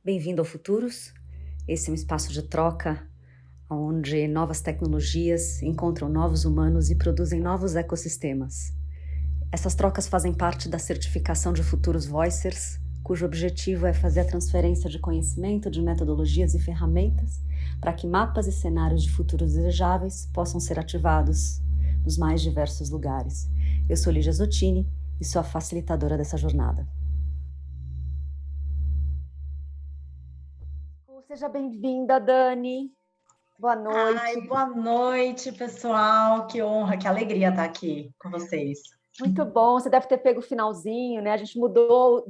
Bem-vindo ao Futuros. Esse é um espaço de troca onde novas tecnologias encontram novos humanos e produzem novos ecossistemas. Essas trocas fazem parte da certificação de Futuros Voicers, cujo objetivo é fazer a transferência de conhecimento, de metodologias e ferramentas para que mapas e cenários de futuros desejáveis possam ser ativados nos mais diversos lugares. Eu sou Lígia Zottini e sou a facilitadora dessa jornada. Seja bem-vinda, Dani. Boa noite. Ai, boa noite, pessoal. Que honra, que alegria estar aqui com vocês. Muito bom. Você deve ter pego o finalzinho, né? A gente mudou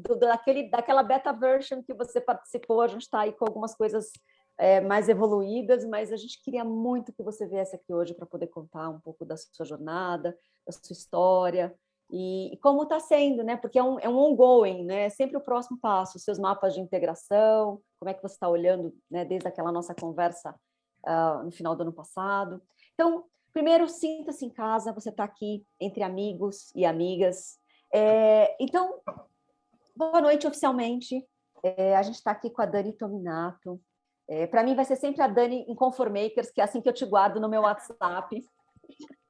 daquela beta version que você participou. A gente está aí com algumas coisas mais evoluídas, mas a gente queria muito que você viesse aqui hoje para poder contar um pouco da sua jornada, da sua história e como está sendo, né? Porque é um ongoing, né? É sempre o próximo passo, os seus mapas de integração, como é que você está olhando, né? Desde aquela nossa conversa no final do ano passado. Então, primeiro, sinta-se em casa, você está aqui entre amigos e amigas. Então, boa noite oficialmente. A gente está aqui com a Dani Tominato. Para mim vai ser sempre a Dani Inconformakers, que é assim que eu te guardo no meu WhatsApp.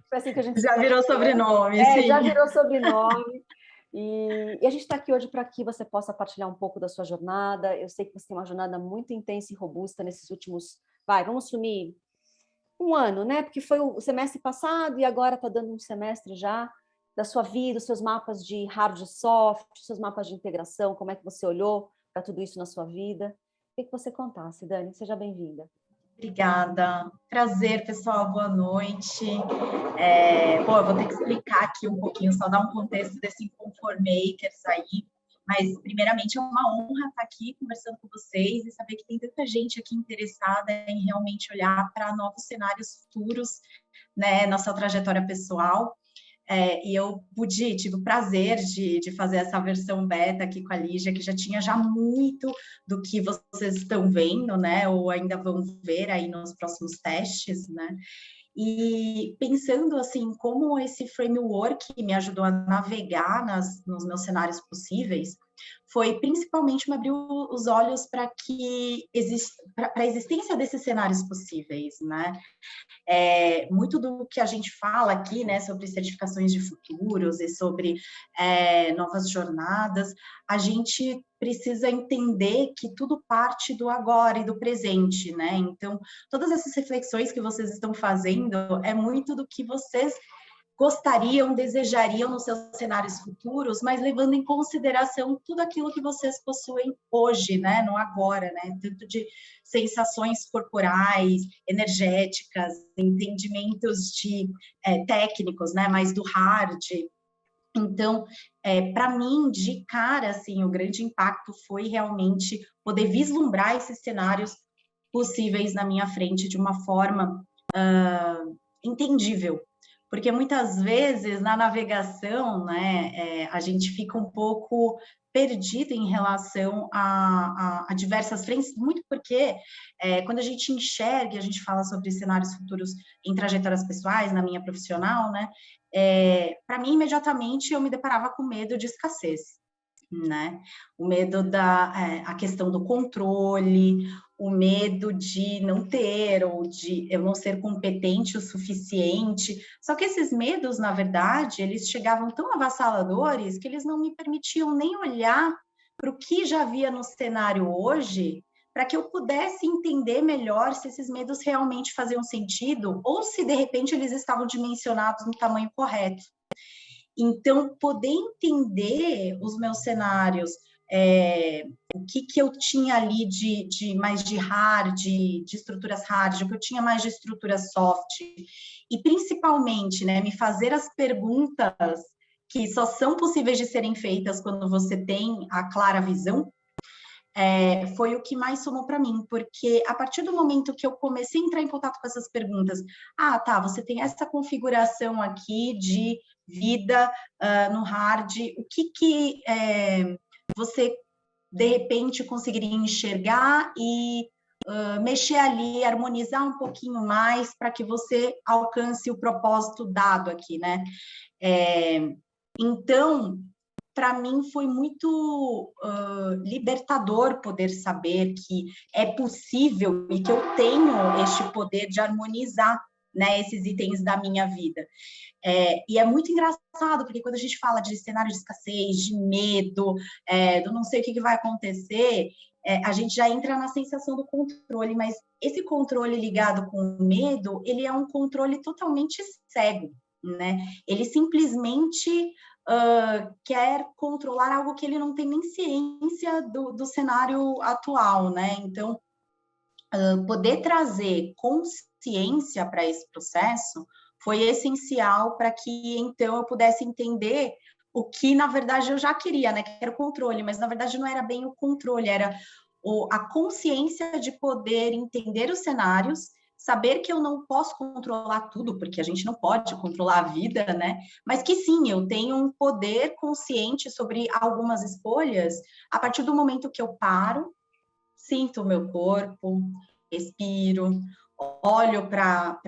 Foi assim que a gente já virou sobrenome, sim. Já virou sobrenome. E a gente está aqui hoje para que você possa partilhar um pouco da sua jornada. Eu sei que você tem uma jornada muito intensa e robusta nesses últimos... vamos assumir um ano, né? Porque foi o semestre passado e agora está dando um semestre já da sua vida, os seus mapas de hard e soft, os seus mapas de integração, como é que você olhou para tudo isso na sua vida. Queria que você contasse, Dani. Seja bem-vinda. Obrigada. Prazer, pessoal. Boa noite. Bom, eu vou ter que explicar aqui um pouquinho, só dar um contexto desse Inconformakers aí. Mas, primeiramente, é uma honra estar aqui conversando com vocês e saber que tem tanta gente aqui interessada em realmente olhar para novos cenários futuros, né, na sua trajetória pessoal. E eu tive o prazer de fazer essa versão beta aqui com a Lígia, que já tinha muito do que vocês estão vendo, né, ou ainda vão ver aí nos próximos testes, né. E pensando assim, como esse framework me ajudou a navegar nos meus cenários possíveis, foi principalmente me abriu os olhos para a existência desses cenários possíveis, né? Muito do que a gente fala aqui, né, sobre certificações de futuros e sobre novas jornadas, a gente precisa entender que tudo parte do agora e do presente, né? Então, todas essas reflexões que vocês estão fazendo é muito do que vocês gostariam, desejariam nos seus cenários futuros, mas levando em consideração tudo aquilo que vocês possuem hoje, né, no agora, né, tanto de sensações corporais, energéticas, entendimentos técnicos, né, mais do hard. Então, para mim, de cara, assim, o grande impacto foi realmente poder vislumbrar esses cenários possíveis na minha frente de uma forma entendível, porque muitas vezes na navegação, né, a gente fica um pouco perdido em relação a diversas frentes, muito porque quando a gente enxerga, a gente fala sobre cenários futuros em trajetórias pessoais, na minha profissional, né, para mim, imediatamente, eu me deparava com medo de escassez, né? O medo a questão do controle, o medo de não ter, ou de eu não ser competente o suficiente. Só que esses medos, na verdade, eles chegavam tão avassaladores que eles não me permitiam nem olhar para o que já havia no cenário hoje, para que eu pudesse entender melhor se esses medos realmente faziam sentido, ou se, de repente, eles estavam dimensionados no tamanho correto. Então, poder entender os meus cenários, o que eu tinha ali de mais de hard, de estruturas hard, o que eu tinha mais de estrutura soft, e principalmente, né, me fazer as perguntas que só são possíveis de serem feitas quando você tem a clara visão, foi o que mais somou para mim, porque a partir do momento que eu comecei a entrar em contato com essas perguntas, tá, você tem essa configuração aqui de vida no hard, o que você, de repente, conseguiria enxergar e mexer ali, harmonizar um pouquinho mais para que você alcance o propósito dado aqui, né? Então, para mim foi muito libertador poder saber que é possível e que eu tenho este poder de harmonizar, né, esses itens da minha vida. E é muito engraçado, porque quando a gente fala de cenário de escassez, de medo, do não sei o que vai acontecer, a gente já entra na sensação do controle, mas esse controle ligado com o medo, ele é um controle totalmente cego, né? Ele simplesmente quer controlar algo que ele não tem nem ciência do cenário atual, né? Então, poder trazer consciência para esse processo foi essencial para que, então, eu pudesse entender o que, na verdade, eu já queria, né? Que era o controle, mas, na verdade, não era bem o controle, era a consciência de poder entender os cenários, saber que eu não posso controlar tudo, porque a gente não pode controlar a vida, né? Mas que sim, eu tenho um poder consciente sobre algumas escolhas a partir do momento que eu paro, sinto o meu corpo, respiro, olho para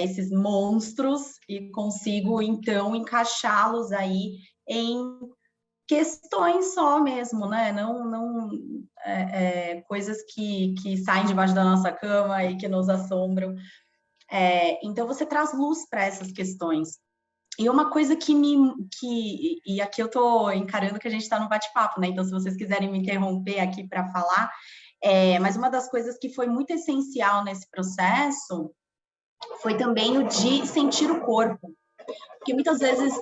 esses monstros e consigo, então, encaixá-los aí em questões só mesmo, né? Não coisas que saem debaixo da nossa cama e que nos assombram. Então, você traz luz para essas questões. E uma coisa e aqui eu estou encarando que a gente está no bate-papo, né? Então, se vocês quiserem me interromper aqui para falar, mas uma das coisas que foi muito essencial nesse processo foi também o de sentir o corpo. Porque muitas vezes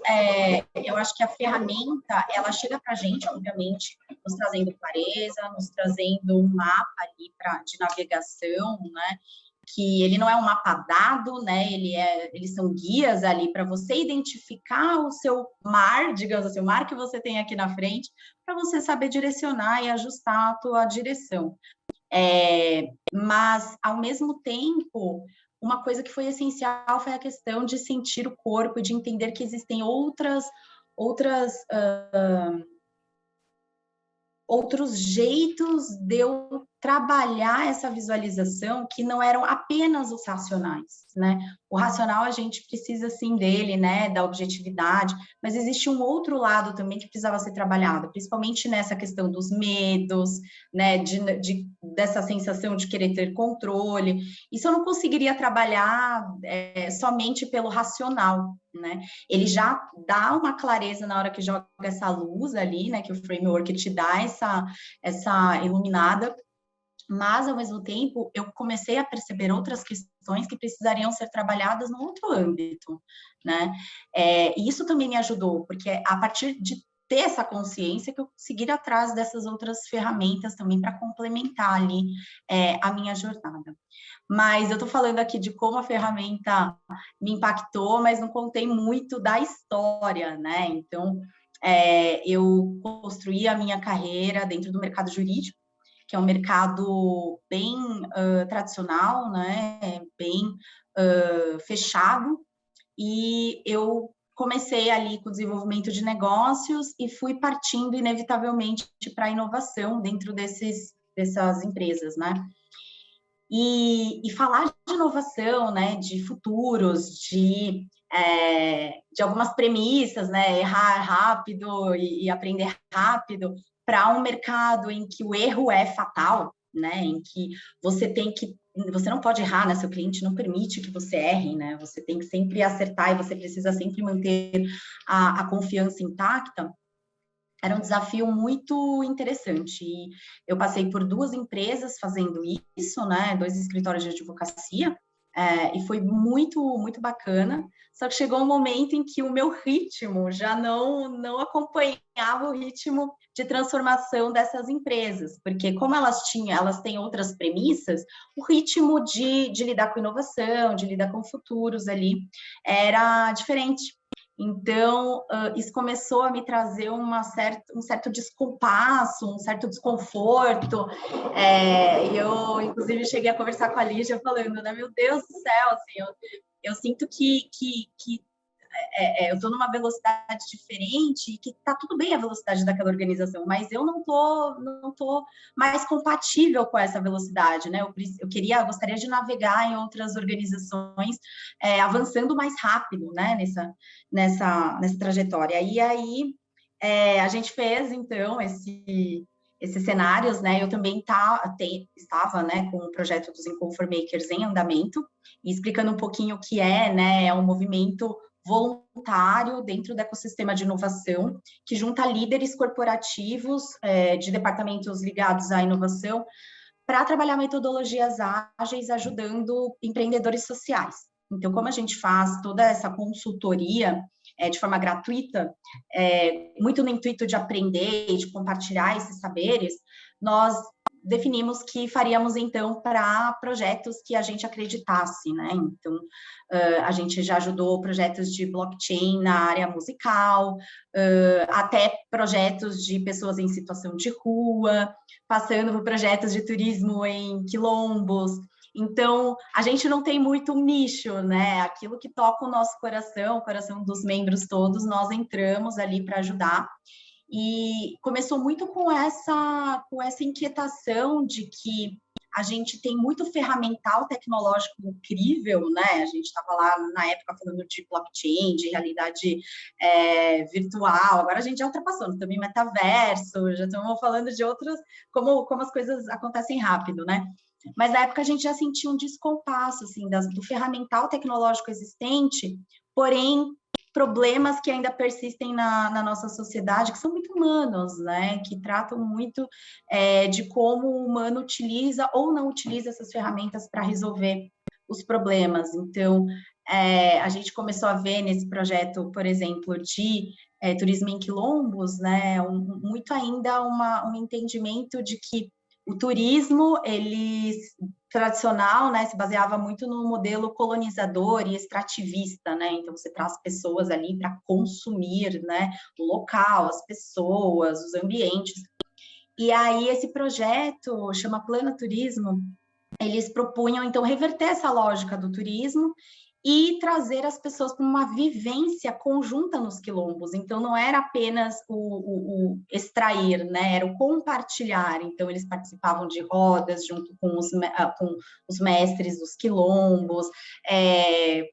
eu acho que a ferramenta, ela chega para a gente, obviamente, nos trazendo clareza, nos trazendo um mapa ali de navegação, né? Que ele não é um mapa dado, né? Eles são guias ali para você identificar o seu mar, digamos assim, o mar que você tem aqui na frente, para você saber direcionar e ajustar a tua direção. Mas, ao mesmo tempo, uma coisa que foi essencial foi a questão de sentir o corpo, de entender que existem outros jeitos de eu trabalhar essa visualização que não eram apenas os racionais, né? O racional a gente precisa sim dele, né, da objetividade, mas existe um outro lado também que precisava ser trabalhado, principalmente nessa questão dos medos, né, dessa sensação de querer ter controle. Isso eu não conseguiria trabalhar somente pelo racional, né? Ele já dá uma clareza na hora que joga essa luz ali, né, que o framework te dá essa iluminada, mas, ao mesmo tempo, eu comecei a perceber outras questões que precisariam ser trabalhadas num outro âmbito, né? E isso também me ajudou, porque a partir de ter essa consciência que eu consegui ir atrás dessas outras ferramentas também para complementar ali a minha jornada. Mas eu estou falando aqui de como a ferramenta me impactou, mas não contei muito da história, né? Então, eu construí a minha carreira dentro do mercado jurídico, que é um mercado bem tradicional, né? Bem fechado, e eu comecei ali com o desenvolvimento de negócios e fui partindo inevitavelmente para a inovação dentro dessas empresas, né? E falar de inovação, né, de futuros, de algumas premissas, né, errar rápido e aprender rápido, para um mercado em que o erro é fatal, né, em que você não pode errar, né, seu cliente não permite que você erre, né, você tem que sempre acertar e você precisa sempre manter a confiança intacta. Era um desafio muito interessante. E eu passei por 2 empresas fazendo isso, né? 2 escritórios de advocacia, e foi muito, muito bacana. Só que chegou um momento em que o meu ritmo já não acompanhava o ritmo de transformação dessas empresas, porque como elas têm outras premissas, o ritmo de lidar com inovação, de lidar com futuros ali, era diferente. Então, isso começou a me trazer um certo descompasso, um certo desconforto. E eu, inclusive, cheguei a conversar com a Lígia falando, né, meu Deus do céu, assim, eu sinto que eu estou numa velocidade diferente e que está tudo bem a velocidade daquela organização, mas eu não tô mais compatível com essa velocidade, né? Eu gostaria de navegar em outras organizações, avançando mais rápido, né? Nessa trajetória. E aí a gente fez, então, esses cenários, né? Eu também estava, né, com o projeto dos Inconformakers em andamento, e explicando um pouquinho o que né? É um movimento voluntário dentro do ecossistema de inovação, que junta líderes corporativos de departamentos ligados à inovação para trabalhar metodologias ágeis, ajudando empreendedores sociais. Então, como a gente faz toda essa consultoria de forma gratuita, muito no intuito de aprender e de compartilhar esses saberes, nós definimos que faríamos, então, para projetos que a gente acreditasse, né? Então, a gente já ajudou projetos de blockchain na área musical, até projetos de pessoas em situação de rua, passando por projetos de turismo em quilombos. Então, a gente não tem muito nicho, né? Aquilo que toca o nosso coração, o coração dos membros todos, nós entramos ali para ajudar. E começou muito com essa inquietação de que a gente tem muito ferramental tecnológico incrível, né? A gente estava lá na época falando de blockchain, de realidade virtual, agora a gente já ultrapassou, também metaverso, já estamos falando de outros, como as coisas acontecem rápido, né? Mas na época a gente já sentia um descompasso, assim, do ferramental tecnológico existente, porém problemas que ainda persistem na nossa sociedade, que são muito humanos, né? Que tratam muito de como o humano utiliza ou não utiliza essas ferramentas para resolver os problemas. Então, a gente começou a ver nesse projeto, por exemplo, de turismo em quilombos, né? Muito ainda um entendimento de que o turismo, ele tradicional, né, se baseava muito no modelo colonizador e extrativista, né? Então você traz pessoas ali para consumir, né, o local, as pessoas, os ambientes. E aí esse projeto chama Plano Turismo. Eles propunham então reverter essa lógica do turismo e trazer as pessoas para uma vivência conjunta nos quilombos. Então, não era apenas o extrair, né? Era o compartilhar. Então, eles participavam de rodas junto com os mestres dos quilombos,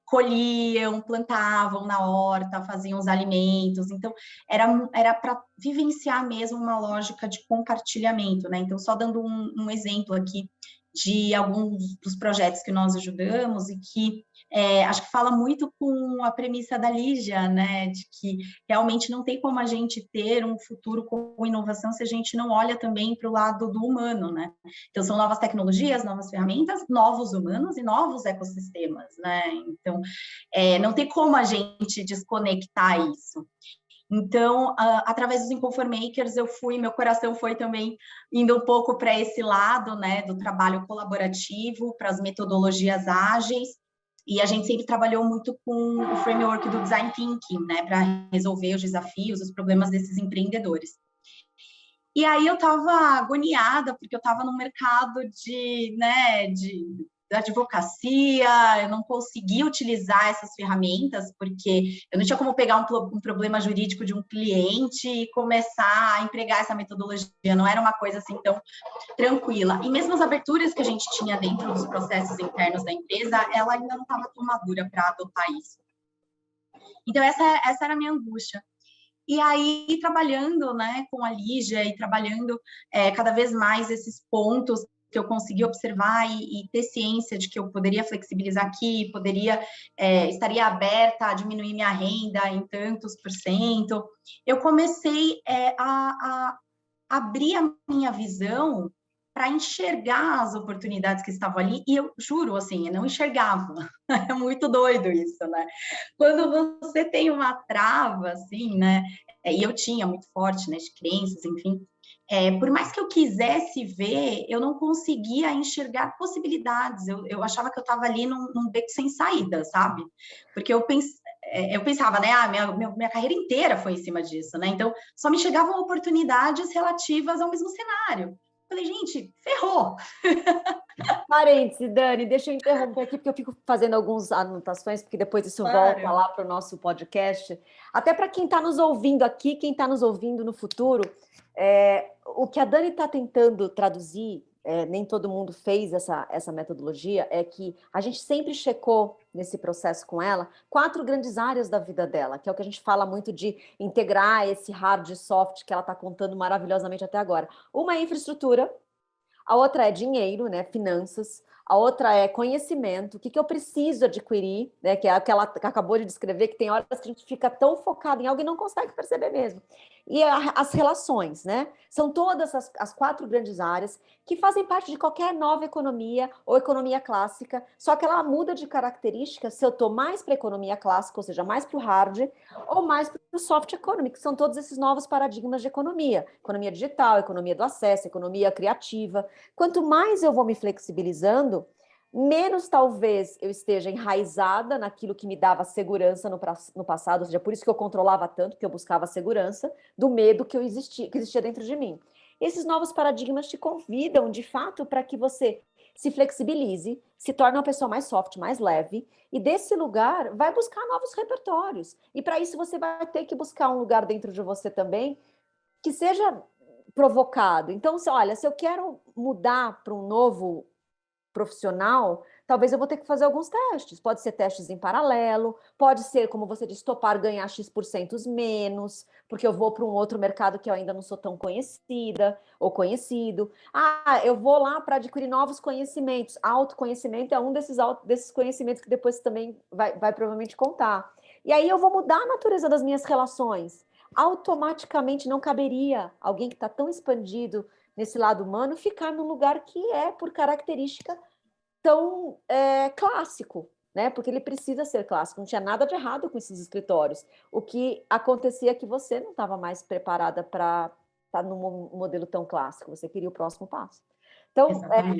colhiam, plantavam na horta, faziam os alimentos. Então, era para vivenciar mesmo uma lógica de compartilhamento, né? Então, só dando um exemplo aqui de alguns dos projetos que nós ajudamos e que acho que fala muito com a premissa da Lígia, né, de que realmente não tem como a gente ter um futuro com inovação se a gente não olha também para o lado do humano, né? Então, são novas tecnologias, novas ferramentas, novos humanos e novos ecossistemas, né? Então, não tem como a gente desconectar isso. Então, através dos Inconformakers, meu coração foi também indo um pouco para esse lado, né, do trabalho colaborativo, para as metodologias ágeis, e a gente sempre trabalhou muito com o framework do Design Thinking, né, para resolver os desafios, os problemas desses empreendedores. E aí eu estava agoniada, porque eu estava no mercado da advocacia, eu não conseguia utilizar essas ferramentas, porque eu não tinha como pegar um problema jurídico de um cliente e começar a empregar essa metodologia, não era uma coisa assim tão tranquila. E mesmo as aberturas que a gente tinha dentro dos processos internos da empresa, ela ainda não estava tão madura para adotar isso. Então, essa era a minha angústia. E aí, trabalhando, né, com a Lígia e trabalhando cada vez mais esses pontos que eu consegui observar e ter ciência de que eu poderia flexibilizar aqui, estaria aberta a diminuir minha renda em tantos %, eu comecei a abrir a minha visão para enxergar as oportunidades que estavam ali, e eu juro, assim, eu não enxergava. É muito doido isso, né? Quando você tem uma trava, assim, né? E eu tinha muito forte, né, de crenças, enfim. Por mais que eu quisesse ver, eu não conseguia enxergar possibilidades. Eu achava que eu estava ali num beco sem saída, sabe? Porque eu pensava, né? Minha carreira inteira foi em cima disso, né? Então, só me chegavam oportunidades relativas ao mesmo cenário. Falei, gente, ferrou. Parêntese, Dani, deixa eu interromper aqui, porque eu fico fazendo algumas anotações, porque depois isso volta Claro. lá para o nosso podcast. Até para quem está nos ouvindo aqui, quem está nos ouvindo no futuro, o que a Dani está tentando traduzir, nem todo mundo fez essa metodologia, é que a gente sempre checou nesse processo com ela 4 grandes áreas da vida dela, que é o que a gente fala muito de integrar esse hard e soft que ela está contando maravilhosamente até agora. Uma é infraestrutura, a outra é dinheiro, né, finanças, a outra é conhecimento, o que eu preciso adquirir, né, que é aquela que acabou de descrever, que tem horas que a gente fica tão focado em algo e não consegue perceber mesmo. E as relações, né? São todas as 4 grandes áreas que fazem parte de qualquer nova economia ou economia clássica, só que ela muda de característica se eu estou mais para a economia clássica, ou seja, mais para o hard, ou mais para o soft economy, que são todos esses novos paradigmas de economia. Economia digital, economia do acesso, economia criativa. Quanto mais eu vou me flexibilizando, menos talvez eu esteja enraizada naquilo que me dava segurança no passado, ou seja, por isso que eu controlava tanto, que eu buscava segurança, do medo que existia dentro de mim. Esses novos paradigmas te convidam, de fato, para que você se flexibilize, se torne uma pessoa mais soft, mais leve, e desse lugar vai buscar novos repertórios. E para isso você vai ter que buscar um lugar dentro de você também que seja provocado. Então, olha, se eu quero mudar para um novo profissional, talvez eu vou ter que fazer alguns testes. Pode ser testes em paralelo, pode ser, como você disse, topar ganhar X% menos, porque eu vou para um outro mercado que eu ainda não sou tão conhecida ou conhecido. Eu vou lá para adquirir novos conhecimentos. Autoconhecimento é um desses conhecimentos que depois também vai provavelmente contar. E aí eu vou mudar a natureza das minhas relações. Automaticamente não caberia alguém que está tão expandido nesse lado humano, ficar num lugar que é, por característica, tão clássico, né? Porque ele precisa ser clássico. Não tinha nada de errado com esses escritórios. O que acontecia é que você não estava mais preparada para estar num modelo tão clássico. Você queria o próximo passo. Então,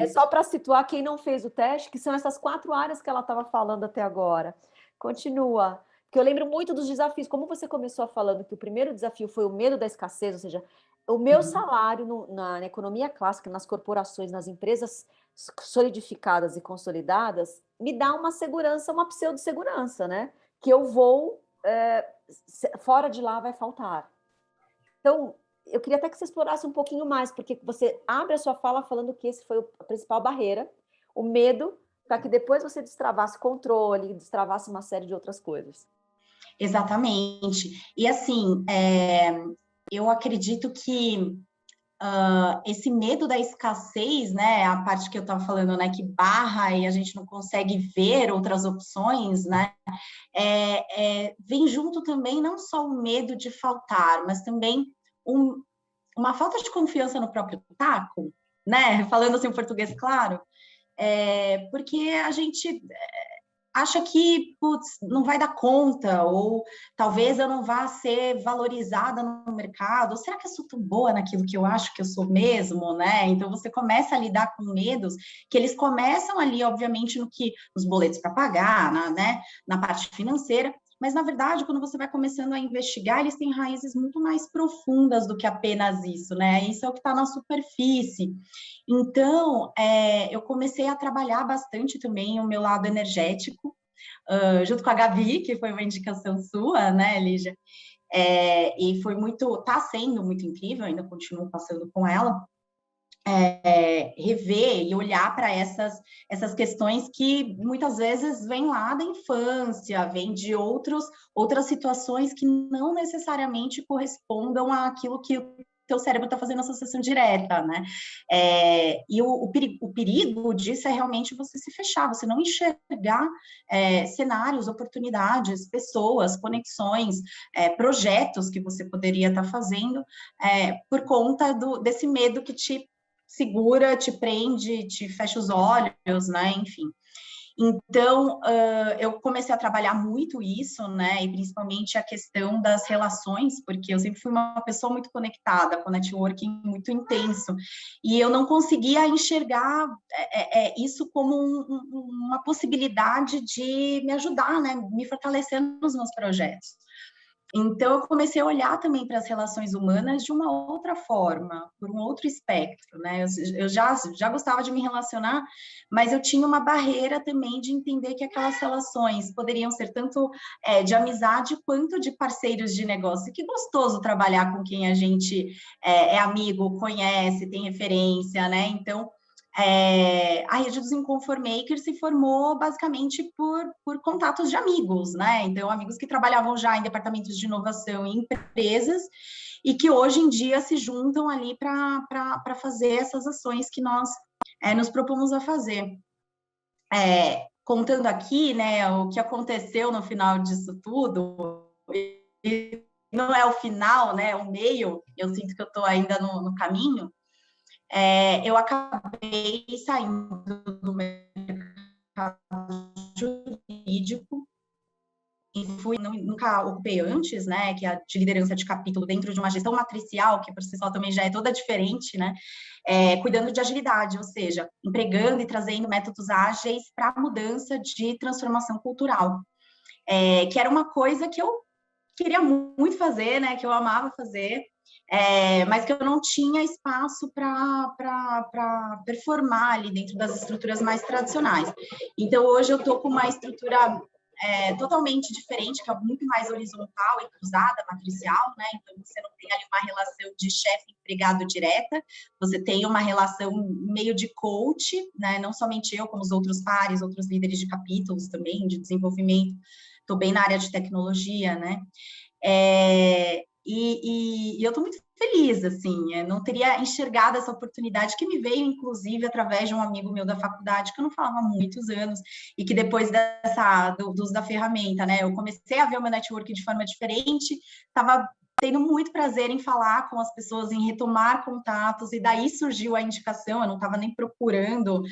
é só para situar quem não fez o teste, que são essas 4 áreas que ela estava falando até agora. Continua. Porque eu lembro muito dos desafios. Como você começou falando que o primeiro desafio foi o medo da escassez, ou seja, o meu salário na economia clássica, nas corporações, nas empresas solidificadas e consolidadas, me dá uma segurança, uma pseudo-segurança, né? Que eu vou, fora de lá vai faltar. Então, eu queria até que você explorasse um pouquinho mais, porque você abre a sua fala falando que esse foi a principal barreira, o medo, para que depois você destravasse controle, destravasse uma série de outras coisas. Exatamente. E assim, eu acredito que esse medo da escassez, né, a parte que eu estava falando, né, que barra e a gente não consegue ver outras opções, né, vem junto também não só o medo de faltar, mas também uma falta de confiança no próprio taco, né, falando assim em português claro, porque a gente acha que, putz, não vai dar conta, ou talvez eu não vá ser valorizada no mercado, ou será que eu sou tão boa naquilo que eu acho que eu sou mesmo, né? Então, você começa a lidar com medos, que eles começam ali, obviamente, nos boletos para pagar, na parte financeira, mas, na verdade, quando você vai começando a investigar, eles têm raízes muito mais profundas do que apenas isso, né? Isso é o que está na superfície. Então, eu comecei a trabalhar bastante também o meu lado energético, junto com a Gabi, que foi uma indicação sua, né, Lígia? E está sendo muito incrível, ainda continuo passando com ela, rever e olhar para essas questões que muitas vezes vêm lá da infância, vêm de outras situações que não necessariamente correspondam àquilo que o teu cérebro está fazendo associação direta, né? E o perigo disso é realmente você se fechar, você não enxergar cenários, oportunidades, pessoas, conexões, projetos que você poderia estar fazendo por conta desse medo que te segura, te prende, te fecha os olhos, né? Enfim. Então, eu comecei a trabalhar muito isso, né? E principalmente a questão das relações, porque eu sempre fui uma pessoa muito conectada, com networking muito intenso, e eu não conseguia enxergar isso como uma possibilidade de me ajudar, né? Me fortalecer nos meus projetos. Então, eu comecei a olhar também para as relações humanas de uma outra forma, por um outro espectro, né? Eu já gostava de me relacionar, mas eu tinha uma barreira também de entender que aquelas relações poderiam ser tanto de amizade quanto de parceiros de negócio. Que gostoso trabalhar com quem a gente é amigo, conhece, tem referência, né? Então, a rede dos Inconformakers se formou basicamente por contatos de amigos, né? Então, amigos que trabalhavam já em departamentos de inovação em empresas e que hoje em dia se juntam ali para fazer essas ações que nós nos propomos a fazer. Contando aqui, né, o que aconteceu no final disso tudo, e não é o final, né, é o meio, eu sinto que eu estou ainda no caminho. Eu acabei saindo do mercado jurídico e nunca ocupei antes, né, que é a de liderança de capítulo dentro de uma gestão matricial, que por si só também já é toda diferente, né, cuidando de agilidade, ou seja, empregando e trazendo métodos ágeis para a mudança de transformação cultural, que era uma coisa que eu queria muito fazer, né, que eu amava fazer, mas que eu não tinha espaço para performar ali dentro das estruturas mais tradicionais. Então, hoje eu estou com uma estrutura totalmente diferente, que é muito mais horizontal e cruzada, matricial, né? Então, você não tem ali uma relação de chefe-empregado direta, você tem uma relação meio de coach, né? Não somente eu, como os outros pares, outros líderes de capítulos também, de desenvolvimento. Estou bem na área de tecnologia, né? E eu estou muito feliz, assim, não teria enxergado essa oportunidade que me veio, inclusive, através de um amigo meu da faculdade, que eu não falava há muitos anos, e que depois do uso da ferramenta, né, eu comecei a ver o meu network de forma diferente, estava tendo muito prazer em falar com as pessoas, em retomar contatos, e daí surgiu a indicação, eu não estava nem procurando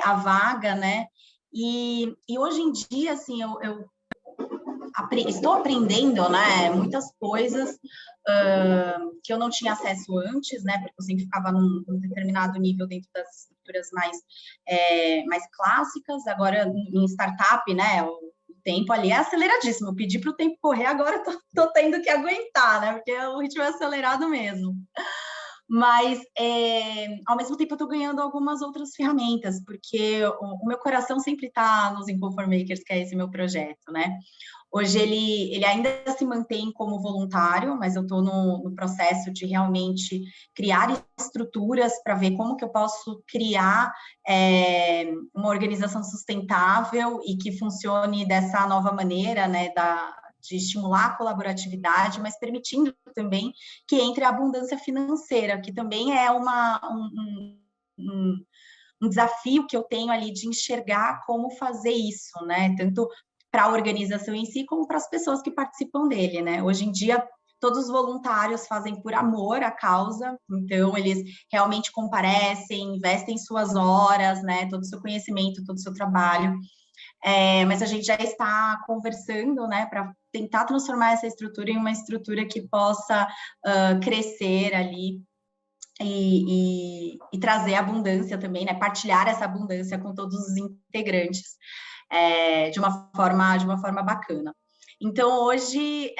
a vaga, né, e hoje em dia, assim, estou aprendendo, né, muitas coisas que eu não tinha acesso antes, né, porque eu sempre ficava num determinado nível dentro das estruturas mais clássicas. Agora, em startup, né, o tempo ali é aceleradíssimo. Eu pedi para o tempo correr, agora estou tendo que aguentar, né, porque o ritmo é acelerado mesmo. Mas, ao mesmo tempo, eu estou ganhando algumas outras ferramentas, porque o meu coração sempre está nos Inconformakers, que é esse meu projeto, né? Hoje ele ainda se mantém como voluntário, mas eu estou no processo de realmente criar estruturas para ver como que eu posso criar uma organização sustentável e que funcione dessa nova maneira, né, de estimular a colaboratividade, mas permitindo também que entre a abundância financeira, que também é um desafio que eu tenho ali de enxergar como fazer isso, né? Tanto para a organização em si, como para as pessoas que participam dele, né? Hoje em dia, todos os voluntários fazem por amor à causa, então eles realmente comparecem, investem suas horas, né? Todo o seu conhecimento, todo o seu trabalho. Mas a gente já está conversando, né, para tentar transformar essa estrutura em uma estrutura que possa crescer ali e trazer abundância também, né, partilhar essa abundância com todos os integrantes de uma forma bacana. Então, hoje,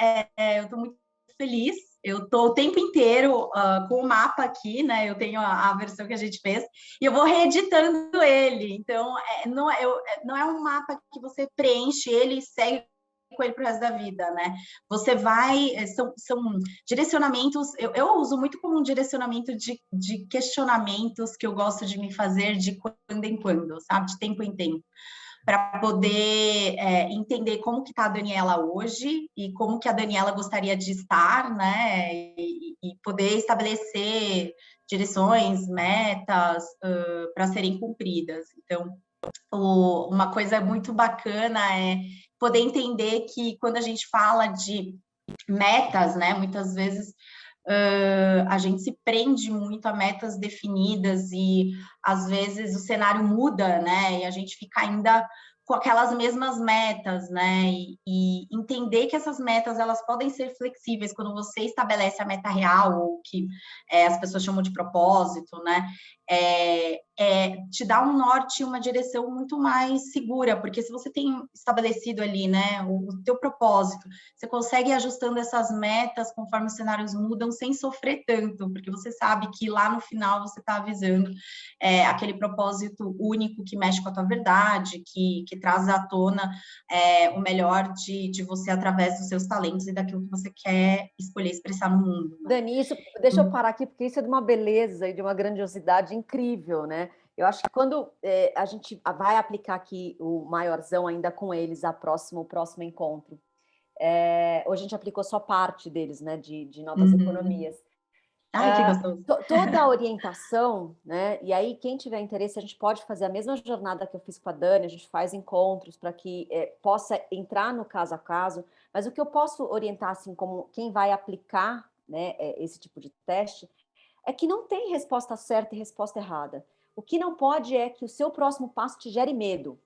eu estou muito feliz. Eu estou o tempo inteiro com o mapa aqui, né? Eu tenho a versão que a gente fez e eu vou reeditando ele. Então, não é um mapa que você preenche ele e segue com ele para o resto da vida, né? Você vai... São direcionamentos... Eu uso muito como um direcionamento de questionamentos que eu gosto de me fazer de quando em quando, sabe? De tempo em tempo, para poder entender como que está a Daniela hoje e como que a Daniela gostaria de estar, né? E poder estabelecer direções, metas para serem cumpridas. Então, uma coisa muito bacana é poder entender que quando a gente fala de metas, né? Muitas vezes a gente se prende muito a metas definidas e às vezes o cenário muda, né? E a gente fica ainda com aquelas mesmas metas, né? E entender que essas metas elas podem ser flexíveis quando você estabelece a meta real, ou que as pessoas chamam de propósito, né? Te dá um norte e uma direção muito mais segura, porque se você tem estabelecido ali, né, o teu propósito, você consegue ir ajustando essas metas conforme os cenários mudam sem sofrer tanto, porque você sabe que lá no final você está avisando aquele propósito único que mexe com a tua verdade, que traz à tona o melhor de você através dos seus talentos e daquilo que você quer escolher expressar no mundo. Dani, deixa eu parar aqui, porque isso é de uma beleza e de uma grandiosidade incrível, né? Eu acho que quando a gente vai aplicar aqui o maiorzão ainda com eles, o próximo encontro, hoje a gente aplicou só parte deles, né, de novas economias. Ai, que gostoso. Toda a orientação, né? E aí, quem tiver interesse, a gente pode fazer a mesma jornada que eu fiz com a Dani, a gente faz encontros para que possa entrar no caso a caso, mas o que eu posso orientar, assim, como quem vai aplicar, né, esse tipo de teste, é que não tem resposta certa e resposta errada. O que não pode é que o seu próximo passo te gere medo.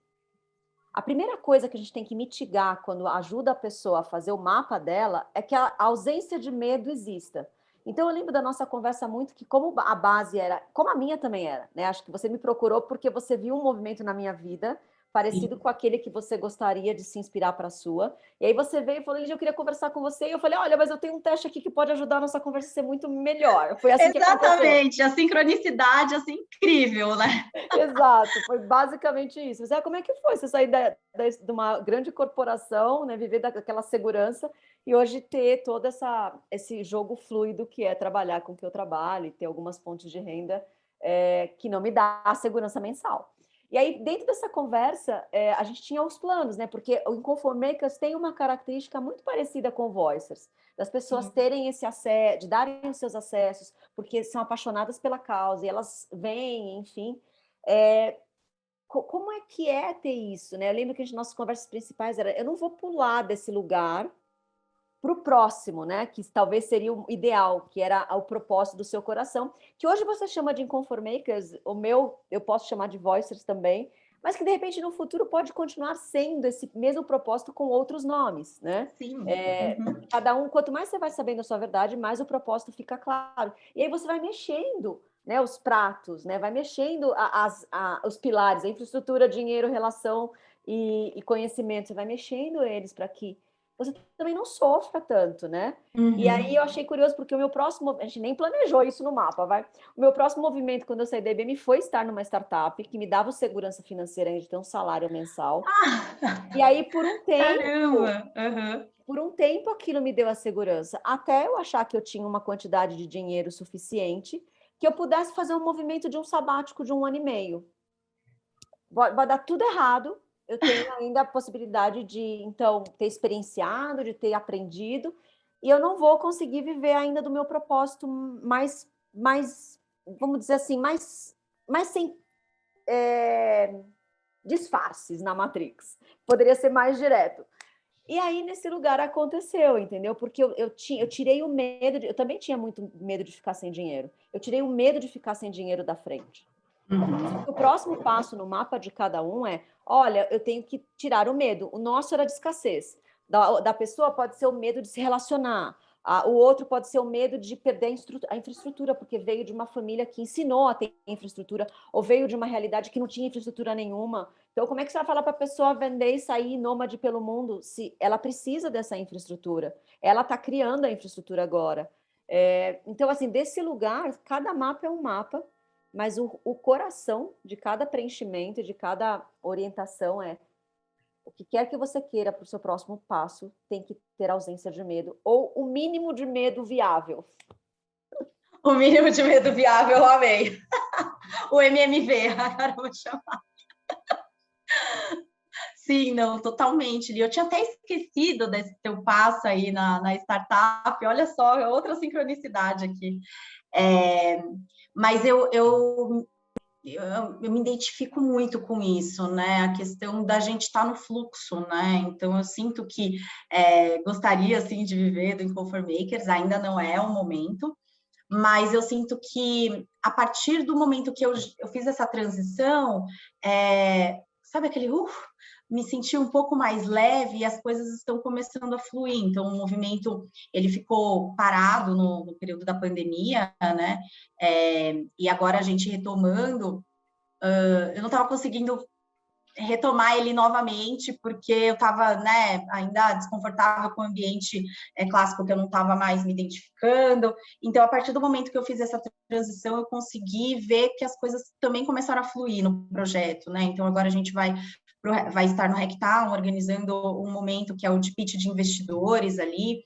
A primeira coisa que a gente tem que mitigar quando ajuda a pessoa a fazer o mapa dela é que a ausência de medo exista. Então, eu lembro da nossa conversa muito que como a base era, como a minha também era, né? Acho que você me procurou porque você viu um movimento na minha vida parecido com aquele que você gostaria de se inspirar para a sua. E aí você veio e falou, Lígia, eu queria conversar com você. E eu falei, olha, mas eu tenho um teste aqui que pode ajudar a nossa conversa a ser muito melhor. Foi assim que aconteceu. Exatamente, a sincronicidade, assim, incrível, né? Exato, foi basicamente isso. Como é que foi você sair de uma grande corporação, né, viver daquela segurança e hoje ter todo esse jogo fluido que é trabalhar com o que eu trabalho e ter algumas fontes de renda que não me dá a segurança mensal. E aí, dentro dessa conversa, a gente tinha os planos, né? Porque o Inconformakers tem uma característica muito parecida com o Voicers, das pessoas terem esse acesso, de darem os seus acessos, porque são apaixonadas pela causa e elas vêm, enfim. Como é que é ter isso, né? Eu lembro que as nossas conversas principais era, eu não vou pular desse lugar para o próximo, né? Que talvez seria o ideal, que era o propósito do seu coração, que hoje você chama de Inconformakers, o meu eu posso chamar de Voicers também, mas que de repente no futuro pode continuar sendo esse mesmo propósito com outros nomes, né? Sim. Cada um, quanto mais você vai sabendo a sua verdade, mais o propósito fica claro. E aí você vai mexendo, né, os pratos, né? Vai mexendo os pilares, a infraestrutura, dinheiro, relação e conhecimento, você vai mexendo eles para que você também não sofra tanto, né? E aí eu achei curioso, porque o meu próximo, a gente nem planejou isso no mapa, vai. O meu próximo movimento, quando eu saí da IBM, foi estar numa startup que me dava segurança financeira de ter um salário mensal. E aí, por um tempo, aquilo me deu a segurança, até eu achar que eu tinha uma quantidade de dinheiro suficiente que eu pudesse fazer um movimento de um sabático de 1 ano e meio. Vai dar tudo errado, eu tenho ainda a possibilidade de, então, ter experienciado, de ter aprendido, e eu não vou conseguir viver ainda do meu propósito mais vamos dizer assim, mais sem disfarces na Matrix. Poderia ser mais direto. E aí, nesse lugar, aconteceu, entendeu? Porque eu tirei o medo, eu também tinha muito medo de ficar sem dinheiro. Eu tirei o medo de ficar sem dinheiro da frente. O próximo passo no mapa de cada um é, olha, eu tenho que tirar o medo. O nosso era de escassez. Da pessoa pode ser o medo de se relacionar. O outro pode ser o medo de perder a infraestrutura, porque veio de uma família que ensinou a ter infraestrutura, ou veio de uma realidade que não tinha infraestrutura nenhuma. Então, como é que você vai falar para a pessoa vender e sair nômade pelo mundo se ela precisa dessa infraestrutura? Ela está criando a infraestrutura agora. Então, assim, desse lugar, cada mapa é um mapa, mas o coração de cada preenchimento, de cada orientação o que quer que você queira para o seu próximo passo tem que ter ausência de medo, ou o mínimo de medo viável. O mínimo de medo viável, eu amei. O MMV, agora eu vou chamar. Sim, não, totalmente. Eu tinha até esquecido desse teu passo aí na startup. Olha só, outra sincronicidade aqui. Mas eu me identifico muito com isso, né? A questão da gente estar no fluxo, né? Então, eu sinto que gostaria, assim, de viver do Inconformakers, ainda não é o momento, mas eu sinto que, a partir do momento que eu fiz essa transição, sabe aquele, me senti um pouco mais leve e as coisas estão começando a fluir. Então, o movimento, ele ficou parado no período da pandemia, né? E agora a gente retomando, eu não estava conseguindo retomar ele novamente, porque eu estava, né, ainda desconfortável com o ambiente clássico, que eu não estava mais me identificando. Então, a partir do momento que eu fiz essa transição, eu consegui ver que as coisas também começaram a fluir no projeto, né? Então, agora a gente vai estar no Hacktown, organizando um momento que é o de pitch de investidores ali.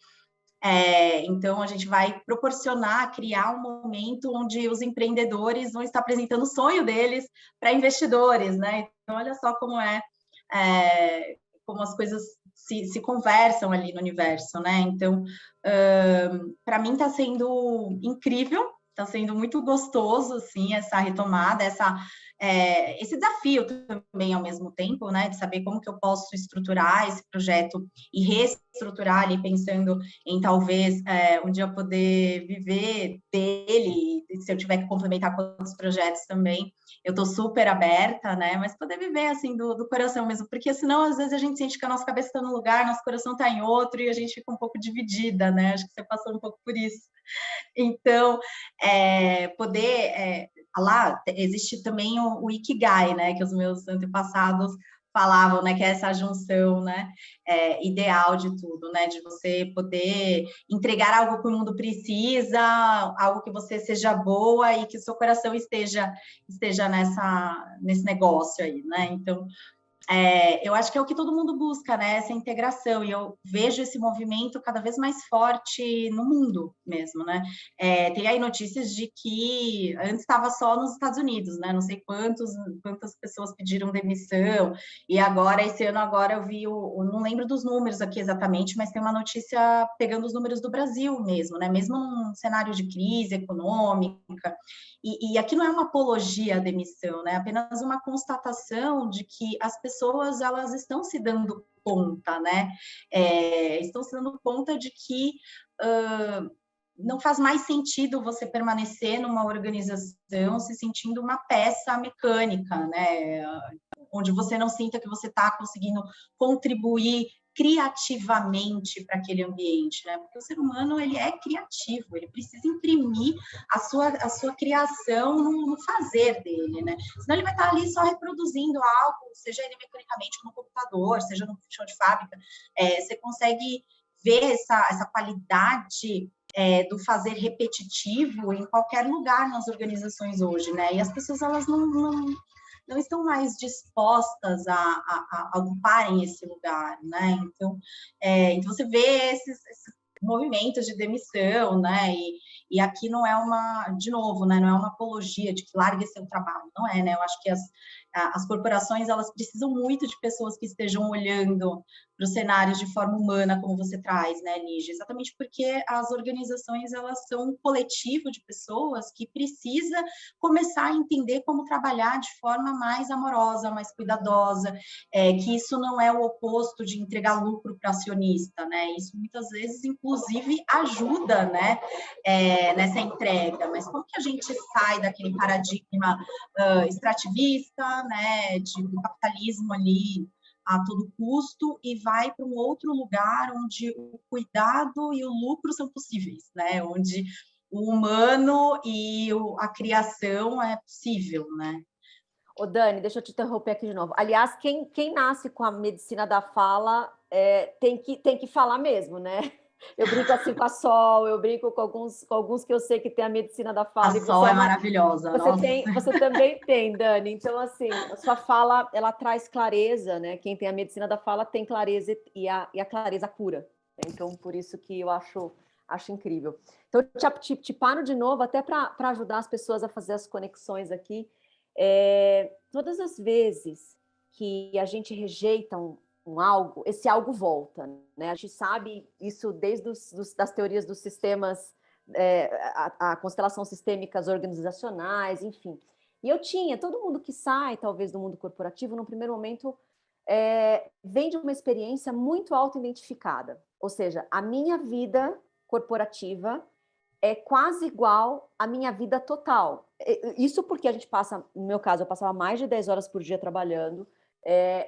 Então, a gente vai proporcionar, criar um momento onde os empreendedores vão estar apresentando o sonho deles para investidores, né? Então, olha só como as coisas se conversam ali no universo, né? Então, para mim está sendo incrível, está sendo muito gostoso, assim, essa retomada, esse desafio também ao mesmo tempo, né? De saber como que eu posso estruturar esse projeto e reestruturar ali, pensando em talvez um dia poder viver dele, e se eu tiver que complementar com outros projetos também, eu estou super aberta, né? Mas poder viver assim do coração mesmo, porque senão às vezes a gente sente que a nossa cabeça está num lugar, nosso coração está em outro e a gente fica um pouco dividida, né? Acho que você passou um pouco por isso. Então, lá existe também o Ikigai, né? Que os meus antepassados falavam, né? Que é essa junção, né? Ideal de tudo, né? De você poder entregar algo que o mundo precisa, algo que você seja boa e que o seu coração esteja nesse negócio aí, né? Então, eu acho que é o que todo mundo busca, né? Essa integração, e eu vejo esse movimento cada vez mais forte no mundo mesmo, né? Tem aí notícias de que antes estava só nos Estados Unidos, né? Não sei quantas pessoas pediram demissão, e agora, esse ano, eu vi, eu não lembro dos números aqui exatamente, mas tem uma notícia pegando os números do Brasil mesmo, né? Mesmo num cenário de crise econômica, e aqui não é uma apologia à demissão, né? É apenas uma constatação de que as pessoas, elas estão se dando conta, né? Estão se dando conta de que não faz mais sentido você permanecer numa organização se sentindo uma peça mecânica, né? Onde você não sinta que você está conseguindo contribuir criativamente para aquele ambiente, né? Porque o ser humano, ele é criativo, ele precisa imprimir a sua criação no fazer dele, né? Senão ele vai estar ali só reproduzindo algo, seja ele mecanicamente no computador, seja no chão de fábrica. Você consegue ver essa qualidade do fazer repetitivo em qualquer lugar nas organizações hoje, né? E as pessoas, elas não estão mais dispostas a ocuparem esse lugar, né? Então você vê esses movimentos de demissão, né? E aqui não é de novo, né? Não é uma apologia de que largue seu trabalho, não é, né? Eu acho que as corporações, elas precisam muito de pessoas que estejam olhando para os cenários de forma humana, como você traz, né, Lígia? Exatamente porque as organizações, elas são um coletivo de pessoas que precisa começar a entender como trabalhar de forma mais amorosa, mais cuidadosa, que isso não é o oposto de entregar lucro para acionista, né? Isso muitas vezes, inclusive, ajuda, né, nessa entrega. Mas como que a gente sai daquele paradigma extrativista, né, do capitalismo ali a todo custo e vai para um outro lugar onde o cuidado e o lucro são possíveis, né? Onde o humano e a criação é possível, né? Ô, Dani, deixa eu te interromper aqui de novo. Aliás, quem nasce com a medicina da fala tem que falar mesmo, né? Eu brinco assim com a Sol, eu brinco com alguns que eu sei que tem a medicina da fala. A Sol é maravilhosa. Você também tem, Dani. Então, assim, a sua fala, ela traz clareza, né? Quem tem a medicina da fala tem clareza e a clareza cura. Então, por isso que eu acho incrível. Então, te paro de novo, até para ajudar as pessoas a fazer as conexões aqui. Todas as vezes que a gente rejeita um algo, esse algo volta, né? A gente sabe isso desde das teorias dos sistemas, a constelação sistêmicas organizacionais, enfim. E todo mundo que sai, talvez, do mundo corporativo, no primeiro momento, vem de uma experiência muito auto-identificada. Ou seja, a minha vida corporativa é quase igual à minha vida total. Isso porque a gente passa, no meu caso, eu passava mais de 10 horas por dia trabalhando,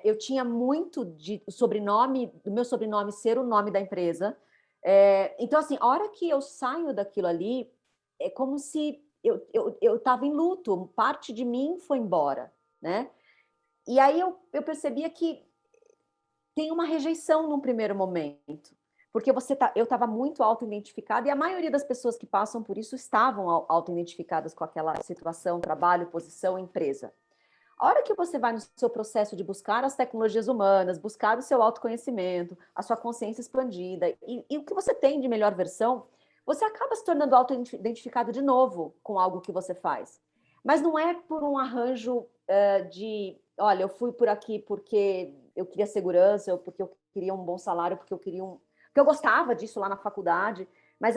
Eu tinha muito de sobrenome, do meu sobrenome ser o nome da empresa. Então, assim, a hora que eu saio daquilo ali, é como se eu estava em luto, parte de mim foi embora, né? E aí eu percebia que tem uma rejeição num primeiro momento, porque eu estava muito auto-identificada e a maioria das pessoas que passam por isso estavam auto-identificadas com aquela situação, trabalho, posição, empresa. A hora que você vai no seu processo de buscar as tecnologias humanas, buscar o seu autoconhecimento, a sua consciência expandida e o que você tem de melhor versão, você acaba se tornando auto-identificado de novo com algo que você faz. Mas não é por um arranjo olha, eu fui por aqui porque eu queria segurança, ou porque eu queria um bom salário, porque porque eu gostava disso lá na faculdade, mas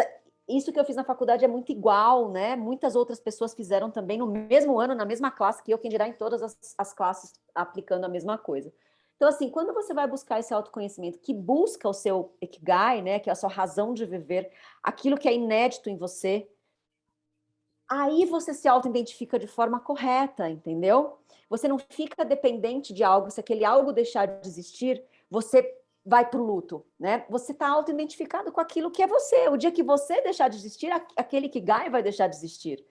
isso que eu fiz na faculdade é muito igual, né? Muitas outras pessoas fizeram também no mesmo ano, na mesma classe que eu, quem dirá em todas as classes aplicando a mesma coisa. Então, assim, quando você vai buscar esse autoconhecimento que busca o seu ikigai, né, que é a sua razão de viver, aquilo que é inédito em você, aí você se auto-identifica de forma correta, entendeu? Você não fica dependente de algo, se aquele algo deixar de existir, você vai para o luto, né? Você está auto-identificado com aquilo que é você. O dia que você deixar de existir, aquele Ikigai vai deixar de existir.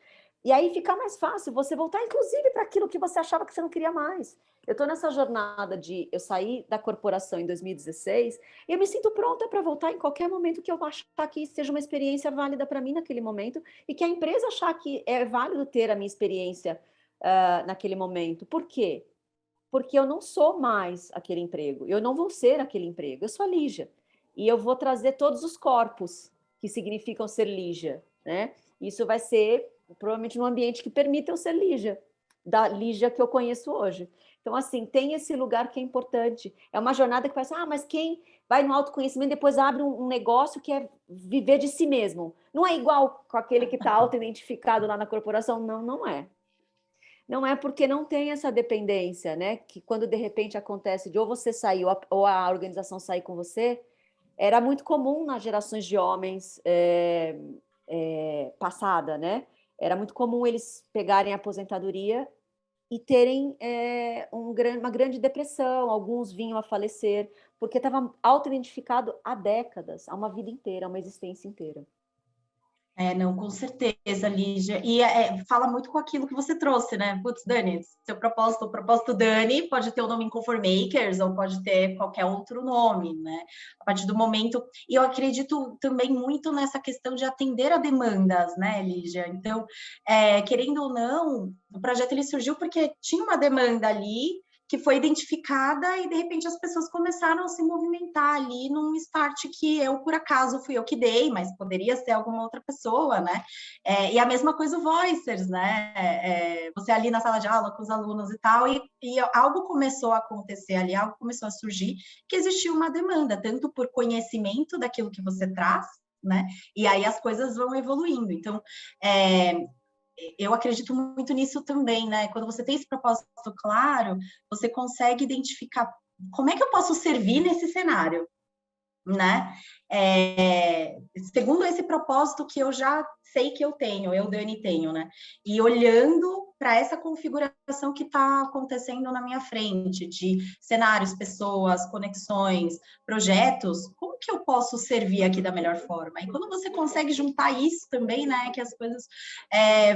E aí fica mais fácil você voltar, inclusive, para aquilo que você achava que você não queria mais. Eu estou nessa jornada eu saí da corporação em 2016 e eu me sinto pronta para voltar em qualquer momento que eu achar que seja uma experiência válida para mim naquele momento e que a empresa achar que é válido ter a minha experiência naquele momento. Por quê? Porque eu não sou mais aquele emprego, eu não vou ser aquele emprego, eu sou a Lígia. E eu vou trazer todos os corpos que significam ser Lígia, né? Isso vai ser provavelmente num ambiente que permita eu ser Lígia, da Lígia que eu conheço hoje. Então, assim, tem esse lugar que é importante. É uma jornada que vai ser, mas quem vai no autoconhecimento depois abre um negócio que é viver de si mesmo. Não é igual com aquele que está auto-identificado lá na corporação, não, não é. Não é porque não tem essa dependência, né? Que quando de repente acontece de ou você sair ou a organização sair com você, era muito comum nas gerações de homens passada, né? Era muito comum eles pegarem a aposentadoria e terem uma grande depressão, alguns vinham a falecer, porque estava auto-identificado há décadas, há uma vida inteira, há uma existência inteira. Não, com certeza, Lígia. E fala muito com aquilo que você trouxe, né? Putz, Dani, seu propósito, o propósito Dani pode ter o nome Inconformakers ou pode ter qualquer outro nome, né? A partir do momento... E eu acredito também muito nessa questão de atender a demandas, né, Lígia? Então, querendo ou não, o projeto ele surgiu porque tinha uma demanda ali que foi identificada e, de repente, as pessoas começaram a se movimentar ali num start que eu, por acaso, fui eu que dei, mas poderia ser alguma outra pessoa, né? E a mesma coisa o Voicers, né? Você ali na sala de aula com os alunos e tal, e algo começou a acontecer ali, algo começou a surgir, que existia uma demanda, tanto por conhecimento daquilo que você traz, né? E aí as coisas vão evoluindo. Então, eu acredito muito nisso também, né? Quando você tem esse propósito claro, você consegue identificar como é que eu posso servir nesse cenário, né? Segundo esse propósito que eu já sei que eu tenho, eu, Dani, tenho, né? E olhando para essa configuração que está acontecendo na minha frente, de cenários, pessoas, conexões, projetos, como que eu posso servir aqui da melhor forma? E quando você consegue juntar isso também, né, que as coisas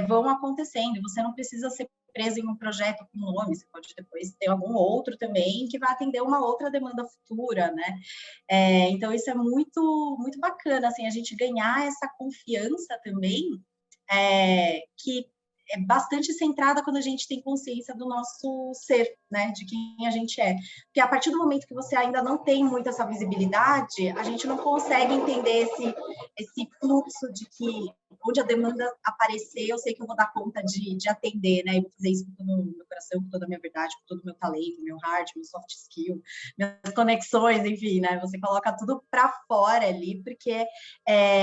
vão acontecendo, você não precisa ser preso em um projeto com nome, você pode depois ter algum outro também que vai atender uma outra demanda futura, né? Então, isso é muito, muito bacana, assim, a gente ganhar essa confiança também, que é bastante centrada quando a gente tem consciência do nosso ser, né, de quem a gente é. Porque a partir do momento que você ainda não tem muito essa visibilidade, a gente não consegue entender esse fluxo de que onde a demanda aparecer, eu sei que eu vou dar conta de atender, né, e vou fazer isso com todo o meu coração, com toda a minha verdade, com todo o meu talento, meu hard, meu soft skill, minhas conexões, enfim, né, você coloca tudo para fora ali, porque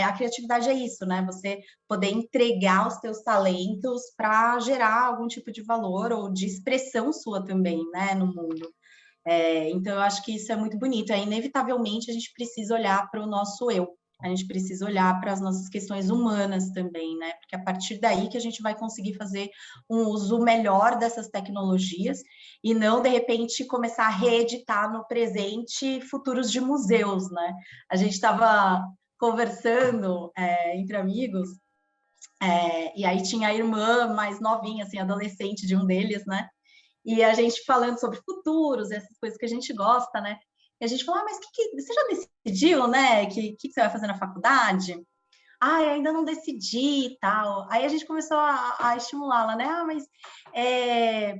a criatividade é isso, né, você poder entregar os teus talentos para gerar algum tipo de valor ou de expressão sua também, né, no mundo. Então, eu acho que isso é muito bonito. Inevitavelmente, a gente precisa olhar para o nosso eu, a gente precisa olhar para as nossas questões humanas também, né? Porque a partir daí que a gente vai conseguir fazer um uso melhor dessas tecnologias e não, de repente, começar a reeditar no presente futuros de museus, né? A gente estava conversando entre amigos, e aí tinha a irmã mais novinha, assim, adolescente de um deles, né? E a gente falando sobre futuros, essas coisas que a gente gosta, né? E a gente falou, mas você já decidiu, né? Que você vai fazer na faculdade? Ah, eu ainda não decidi e tal. Aí a gente começou a estimulá-la, né? Ah, mas,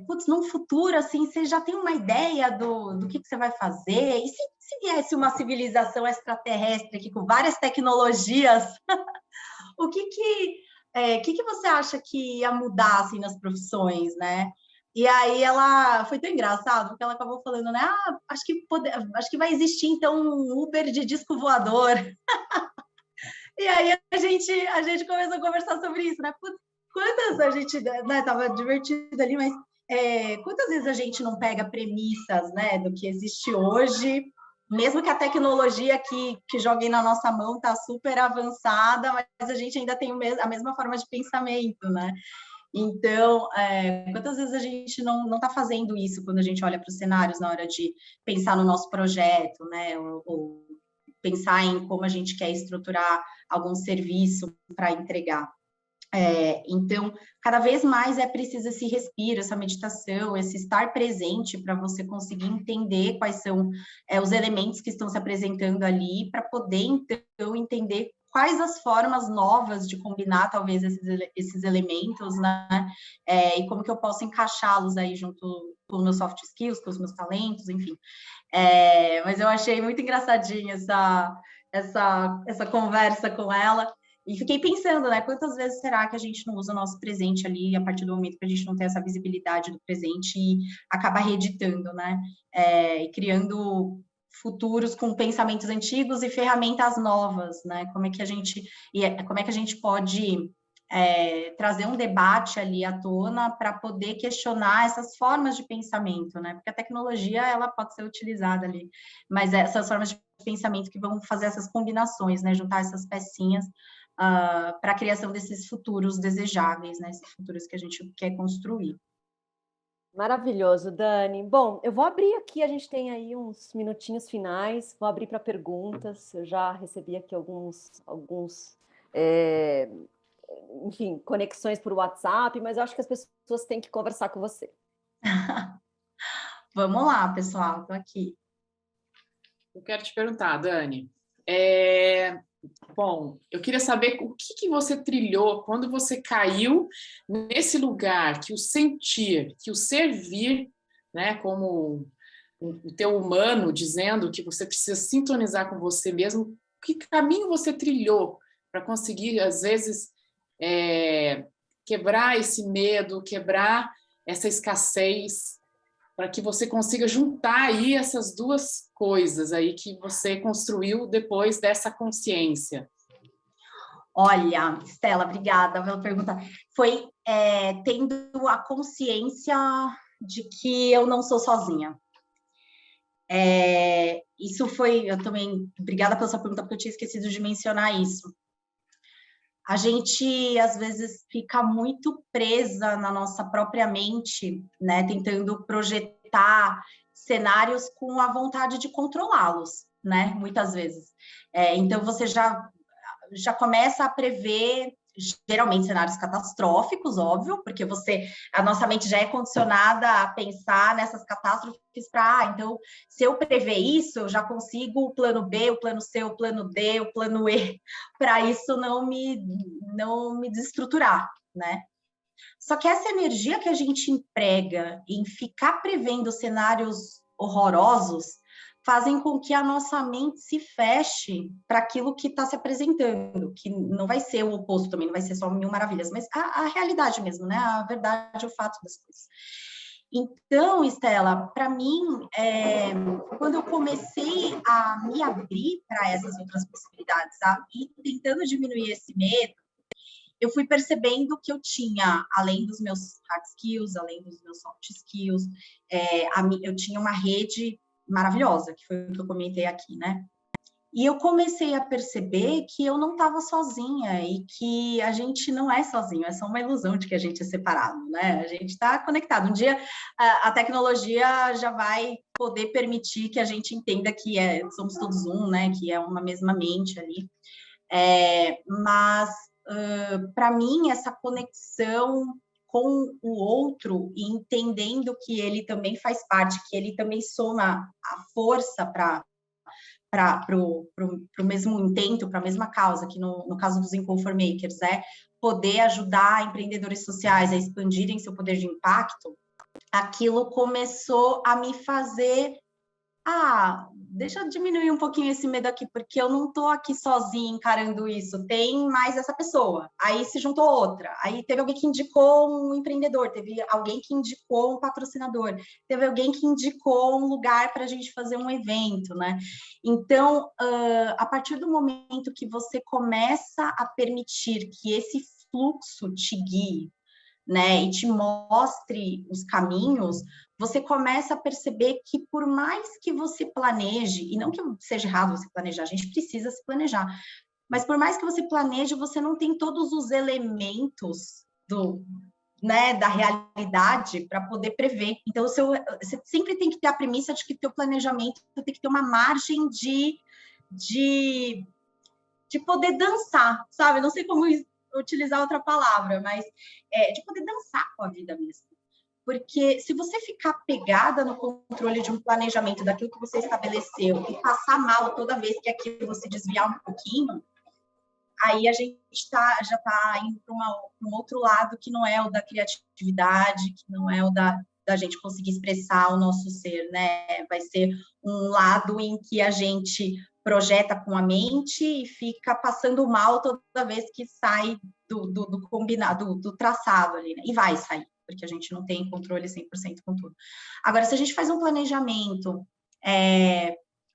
putz, num futuro, assim, você já tem uma ideia do que você vai fazer? E se viesse uma civilização extraterrestre aqui com várias tecnologias, o que você acha que ia mudar, assim, nas profissões, né? E aí ela foi tão engraçado, porque ela acabou falando, né? Ah, acho que vai existir, então, um Uber de disco voador. E aí a gente começou a conversar sobre isso, né? Putz, quantas a gente, né, tava divertido ali, mas quantas vezes a gente não pega premissas, né, do que existe hoje, mesmo que a tecnologia que joguem na nossa mão tá super avançada, mas a gente ainda tem a mesma forma de pensamento, né? Então, quantas vezes a gente não está fazendo isso quando a gente olha para os cenários na hora de pensar no nosso projeto, né? Ou pensar em como a gente quer estruturar algum serviço para entregar. Então, cada vez mais é preciso esse respiro, essa meditação, esse estar presente para você conseguir entender quais são os elementos que estão se apresentando ali, para poder, então, entender quais as formas novas de combinar, talvez, esses elementos, né? E como que eu posso encaixá-los aí junto com os meus soft skills, com os meus talentos, enfim. Mas eu achei muito engraçadinha essa conversa com ela. E fiquei pensando, né? Quantas vezes será que a gente não usa o nosso presente ali, a partir do momento que a gente não tem essa visibilidade do presente e acaba reeditando, né? E criando futuros com pensamentos antigos e ferramentas novas, né? Como é que a gente pode trazer um debate ali à tona para poder questionar essas formas de pensamento, né? Porque a tecnologia, ela pode ser utilizada ali, mas essas formas de pensamento que vão fazer essas combinações, né? Juntar essas pecinhas para a criação desses futuros desejáveis, né? Esses futuros que a gente quer construir. Maravilhoso, Dani. Bom, eu vou abrir aqui, a gente tem aí uns minutinhos finais, vou abrir para perguntas. Eu já recebi aqui enfim, conexões por WhatsApp, mas eu acho que as pessoas têm que conversar com você. Vamos lá, pessoal, estou aqui. Eu quero te perguntar, Dani. Bom, eu queria saber o que você trilhou quando você caiu nesse lugar que o sentir, que o servir, né, como o teu humano dizendo que você precisa sintonizar com você mesmo. Que caminho você trilhou para conseguir, às vezes, quebrar esse medo, quebrar essa escassez, para que você consiga juntar aí essas duas coisas aí que você construiu depois dessa consciência? Olha, Estela, obrigada pela pergunta. Foi tendo a consciência de que eu não sou sozinha. Isso foi, eu também, obrigada pela sua pergunta, porque eu tinha esquecido de mencionar isso. A gente, às vezes, fica muito presa na nossa própria mente, né, tentando projetar cenários com a vontade de controlá-los, né, muitas vezes. Então, você já começa a prever, geralmente, cenários catastróficos, óbvio, porque a nossa mente já é condicionada a pensar nessas catástrofes para, então, se eu prever isso, eu já consigo o plano B, o plano C, o plano D, o plano E, para isso não me desestruturar, né? Só que essa energia que a gente emprega em ficar prevendo cenários horrorosos fazem com que a nossa mente se feche para aquilo que está se apresentando, que não vai ser o oposto também, não vai ser só mil maravilhas, mas a realidade mesmo, né? A verdade, o fato das coisas. Então, Estela, para mim, quando eu comecei a me abrir para essas outras possibilidades, e tentando diminuir esse medo, eu fui percebendo que eu tinha, além dos meus hard skills, além dos meus soft skills, eu tinha uma rede maravilhosa, que foi o que eu comentei aqui, né? E eu comecei a perceber que eu não estava sozinha e que a gente não é sozinho, é só uma ilusão de que a gente é separado, né? A gente está conectado. Um dia a tecnologia já vai poder permitir que a gente entenda que somos todos um, né? Que é uma mesma mente ali. Mas, para mim, essa conexão com o outro e entendendo que ele também faz parte, que ele também soma a força para o mesmo intento, para a mesma causa, que no caso dos Inconformakers é poder ajudar empreendedores sociais a expandirem seu poder de impacto, aquilo começou a me fazer deixa eu diminuir um pouquinho esse medo aqui, porque eu não estou aqui sozinha encarando isso, tem mais essa pessoa, aí se juntou outra, aí teve alguém que indicou um empreendedor, teve alguém que indicou um patrocinador, teve alguém que indicou um lugar para a gente fazer um evento, né? Então, a partir do momento que você começa a permitir que esse fluxo te guie, né, e te mostre os caminhos, você começa a perceber que por mais que você planeje, e não que seja errado você planejar, a gente precisa se planejar, mas por mais que você planeje, você não tem todos os elementos da realidade para poder prever. Então, você sempre tem que ter a premissa de que teu planejamento tem que ter uma margem de poder dançar, sabe? Não sei como utilizar outra palavra, mas de poder dançar com a vida mesmo. Porque se você ficar pegada no controle de um planejamento daquilo que você estabeleceu e passar mal toda vez que aquilo se desviar um pouquinho, aí a gente já está indo para um outro lado que não é o da criatividade, que não é o da gente conseguir expressar o nosso ser, né? Vai ser um lado em que a gente projeta com a mente e fica passando mal toda vez que sai do combinado, do traçado ali, né? E vai sair, porque a gente não tem controle 100% com tudo. Agora, se a gente faz um planejamento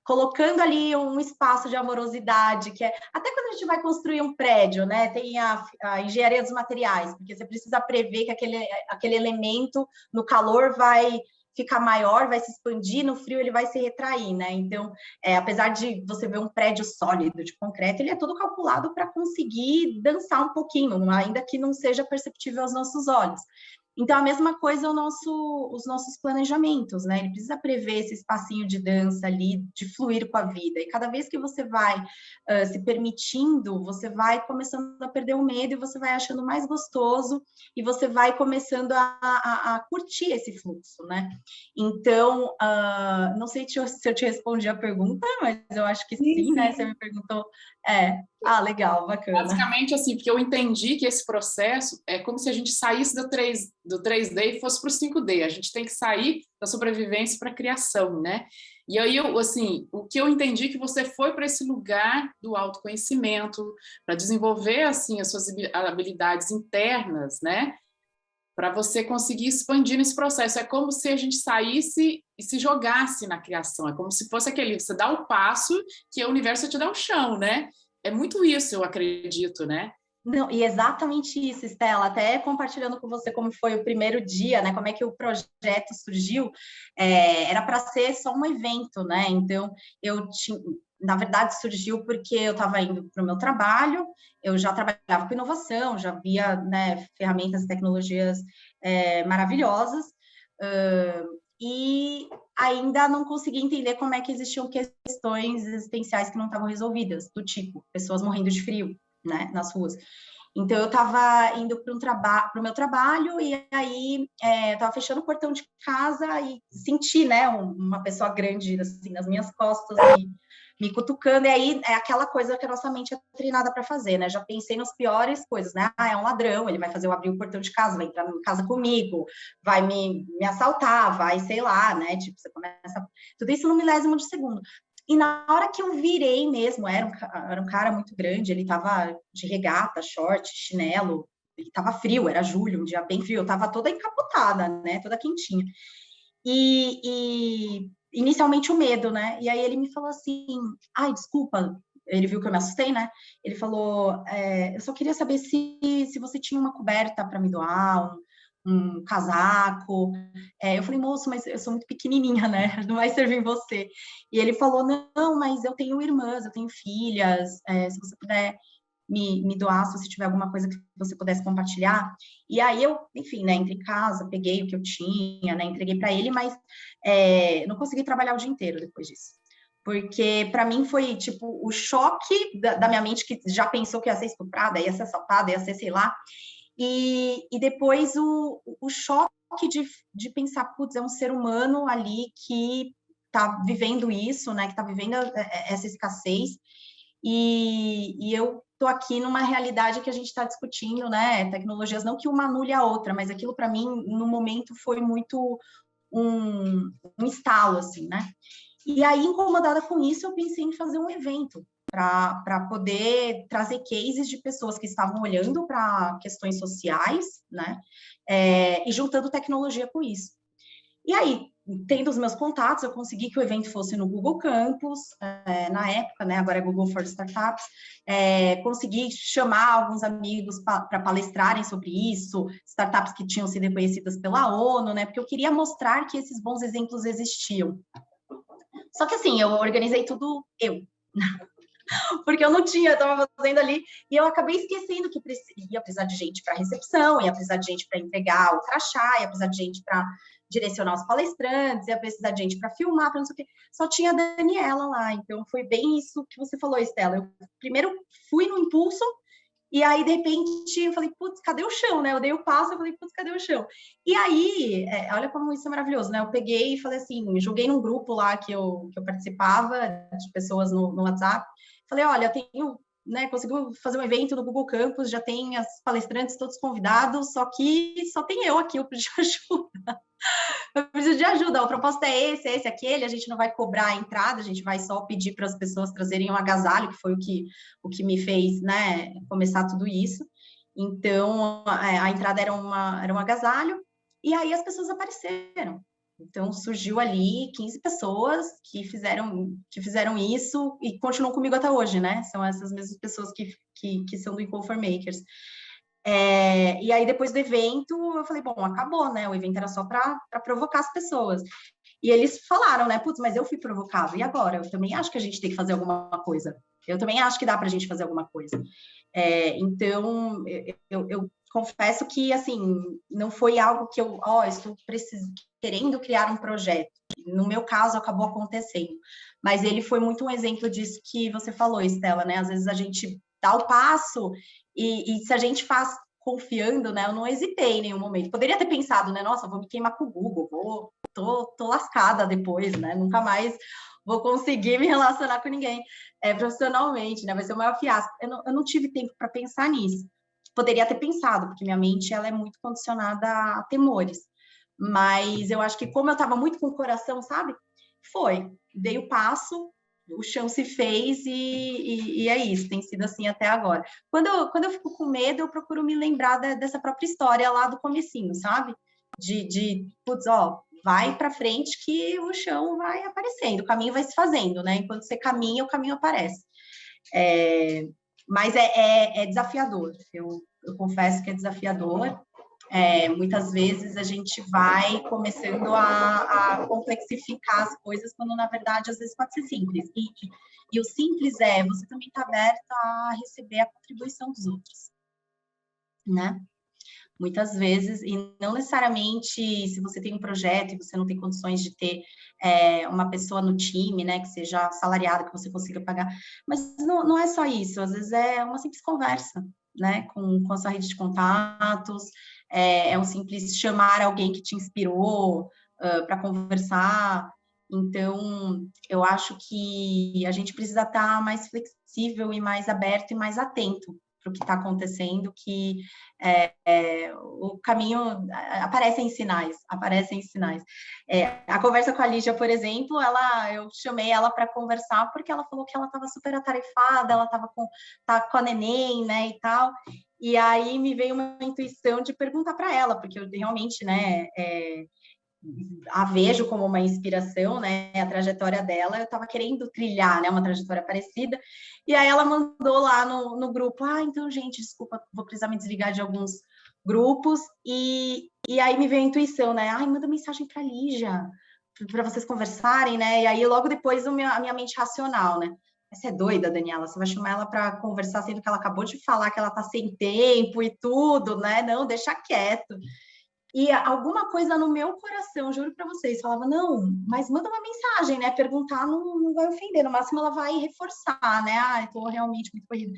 colocando ali um espaço de amorosidade, que até quando a gente vai construir um prédio, né, tem a engenharia dos materiais, porque você precisa prever que aquele elemento no calor vai ficar maior, vai se expandir, no frio ele vai se retrair, né? Então, apesar de você ver um prédio sólido de concreto, ele é todo calculado para conseguir dançar um pouquinho, ainda que não seja perceptível aos nossos olhos. Então, a mesma coisa os nossos planejamentos, né? Ele precisa prever esse espacinho de dança ali, de fluir com a vida. E cada vez que você vai se permitindo, você vai começando a perder o medo e você vai achando mais gostoso e você vai começando a curtir esse fluxo, né? Então, não sei se eu te respondi a pergunta, mas eu acho que sim, né? Você me perguntou. Legal, bacana. Basicamente, assim, porque eu entendi que esse processo é como se a gente saísse do 3D e fosse para o 5D. A gente tem que sair da sobrevivência para a criação, né? E aí, o que eu entendi é que você foi para esse lugar do autoconhecimento, para desenvolver, assim, as suas habilidades internas, né? Para você conseguir expandir nesse processo. É como se a gente saísse e se jogasse na criação. É como se fosse você dá o passo que o universo te dá o chão, né? É muito isso, eu acredito, né? Não, e exatamente isso, Estela, até compartilhando com você como foi o primeiro dia, né, como é que o projeto surgiu, era para ser só um evento, né, então na verdade surgiu porque eu estava indo para o meu trabalho, eu já trabalhava com inovação, já via, né, ferramentas e tecnologias maravilhosas, e ainda não conseguia entender como é que existiam questões existenciais que não estavam resolvidas, do tipo, pessoas morrendo de frio, né, nas ruas. Então, eu estava indo para o meu trabalho e aí eu estava fechando o portão de casa e senti, né, uma pessoa grande, assim, nas minhas costas, me cutucando, e aí é aquela coisa que a nossa mente é treinada para fazer, né? Já pensei nas piores coisas, né? É um ladrão, ele vai fazer eu abrir o portão de casa, vai entrar em casa comigo, vai me assaltar, vai, sei lá, né? Tipo, você começa... Tudo isso no milésimo de segundo. E na hora que eu virei mesmo, era um cara muito grande, ele tava de regata, short, chinelo, ele tava frio, era julho, um dia bem frio, eu tava toda encapotada, né? Toda quentinha. E inicialmente o medo, né? E aí ele me falou assim, desculpa, ele viu que eu me assustei, né? Ele falou, eu só queria saber se você tinha uma coberta para me doar, um casaco. Eu falei, moço, mas eu sou muito pequenininha, né? Não vai servir em você. E ele falou, não, mas eu tenho irmãs, eu tenho filhas, se você puder me doar, se você tiver alguma coisa que você pudesse compartilhar. E aí eu, enfim, né, entrei em casa, peguei o que eu tinha, né, entreguei para ele, mas não consegui trabalhar o dia inteiro depois disso. Porque para mim foi tipo o choque da minha mente, que já pensou que ia ser estuprada, ia ser assaltada, ia ser, sei lá, e depois o choque de pensar, putz, é um ser humano ali que está vivendo isso, né, que está vivendo essa escassez, e eu estou aqui numa realidade que a gente está discutindo, né, tecnologias, não que uma anule a outra, mas aquilo para mim, no momento, foi muito um estalo, assim, né? E aí, incomodada com isso, eu pensei em fazer um evento para poder trazer cases de pessoas que estavam olhando para questões sociais, né? E juntando tecnologia com isso. E aí, tendo os meus contatos, eu consegui que o evento fosse no Google Campus, na época, né? Agora é Google for Startups. Consegui chamar alguns amigos para palestrarem sobre isso, startups que tinham sido reconhecidas pela ONU, né? Porque eu queria mostrar que esses bons exemplos existiam. Só que assim, eu organizei tudo eu. Porque eu não tinha, eu estava fazendo ali, e eu acabei esquecendo que ia precisar de gente para recepção, ia precisar de gente para entregar o crachá, ia precisar de gente para direcionar os palestrantes, ia precisar de gente para filmar, para não sei o quê. Só tinha a Daniela lá, então foi bem isso que você falou, Estela. Eu primeiro fui no impulso, e aí, de repente, eu falei, putz, cadê o chão, né? Eu dei o passo, eu falei, putz, cadê o chão? E aí, olha como isso é maravilhoso, né? Eu peguei e falei assim, joguei num grupo lá que eu participava, de pessoas no WhatsApp, falei, olha, eu tenho, né, consegui fazer um evento no Google Campus, já tem as palestrantes todos convidados, só que só tem eu aqui, eu preciso de ajuda. Eu preciso de ajuda, a proposta é esse, aquele, a gente não vai cobrar a entrada, a gente vai só pedir para as pessoas trazerem um agasalho, que foi o que me fez, né, começar tudo isso. Então, a entrada era um agasalho, e aí as pessoas apareceram. Então, surgiu ali 15 pessoas que fizeram isso e continuam comigo até hoje, né? São essas mesmas pessoas que são do Inconformakers. E aí, depois do evento, eu falei, bom, acabou, né? O evento era só para provocar as pessoas. E eles falaram, né? Putz, mas eu fui provocado. E agora? Eu também acho que a gente tem que fazer alguma coisa. Eu também acho que dá para a gente fazer alguma coisa. Então, eu confesso que, assim, não foi algo que eu, estou querendo criar um projeto. No meu caso, acabou acontecendo. Mas ele foi muito um exemplo disso que você falou, Estela, né? Às vezes a gente dá o passo e se a gente faz confiando, né? Eu não hesitei em nenhum momento. Poderia ter pensado, né? Nossa, vou me queimar com o Google, tô lascada depois, né? Nunca mais vou conseguir me relacionar com ninguém profissionalmente, né? Vai ser o maior fiasco. Eu não tive tempo para pensar nisso. Poderia ter pensado, porque minha mente ela é muito condicionada a temores. Mas eu acho que como eu estava muito com o coração, sabe? Dei o passo, o chão se fez e é isso, tem sido assim até agora. Quando eu fico com medo, eu procuro me lembrar dessa própria história lá do comecinho, sabe? Putz, vai para frente que o chão vai aparecendo, o caminho vai se fazendo, né? Enquanto você caminha, o caminho aparece. Mas é desafiador, eu confesso que é desafiador. Muitas vezes a gente vai começando a complexificar as coisas, quando na verdade às vezes pode ser simples. E o simples você também está aberto a receber a contribuição dos outros, né? Muitas vezes, e não necessariamente se você tem um projeto e você não tem condições de ter uma pessoa no time, né, que seja assalariada, que você consiga pagar, mas não é só isso, às vezes é uma simples conversa, né, com a sua rede de contatos, é um simples chamar alguém que te inspirou para conversar. Então, eu acho que a gente precisa estar mais flexível e mais aberto e mais atento para o que está acontecendo, que o caminho aparecem sinais. A conversa com a Lígia, por exemplo, eu chamei ela para conversar porque ela falou que ela estava super atarefada, ela estava com a neném, né, e tal. E aí me veio uma intuição de perguntar para ela, porque eu realmente, né, a vejo como uma inspiração, né, a trajetória dela, eu estava querendo trilhar, né, uma trajetória parecida, e aí ela mandou lá no grupo, então, gente, desculpa, vou precisar me desligar de alguns grupos, e aí me veio a intuição, né? Ai, manda mensagem para a Lígia, para vocês conversarem, né? E aí logo depois a minha mente racional, né? Você é doida, Daniela? Você vai chamar ela para conversar, sendo que ela acabou de falar que ela tá sem tempo e tudo, né? Não, deixa quieto. E alguma coisa no meu coração, juro para vocês, falava, não, mas manda uma mensagem, né? Perguntar não vai ofender, no máximo ela vai reforçar, né? Ah, estou realmente muito corrida.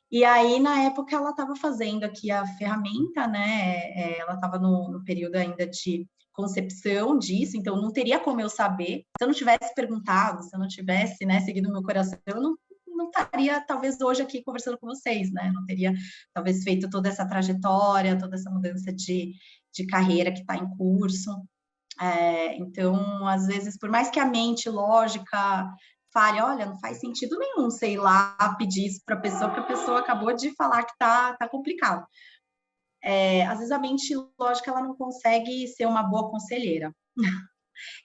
E aí, na época, ela estava fazendo aqui a ferramenta, né? Ela estava no período ainda de concepção disso, então não teria como eu saber. Se eu não tivesse perguntado, se eu não tivesse, né, seguido o meu coração, eu não estaria, talvez, hoje aqui conversando com vocês, né? Não teria, talvez, feito toda essa trajetória, toda essa mudança de carreira que está em curso. Então, às vezes, por mais que a mente lógica fale, olha, não faz sentido nenhum, sei lá, pedir isso para a pessoa acabou de falar que tá complicado. Às vezes a mente lógica ela não consegue ser uma boa conselheira.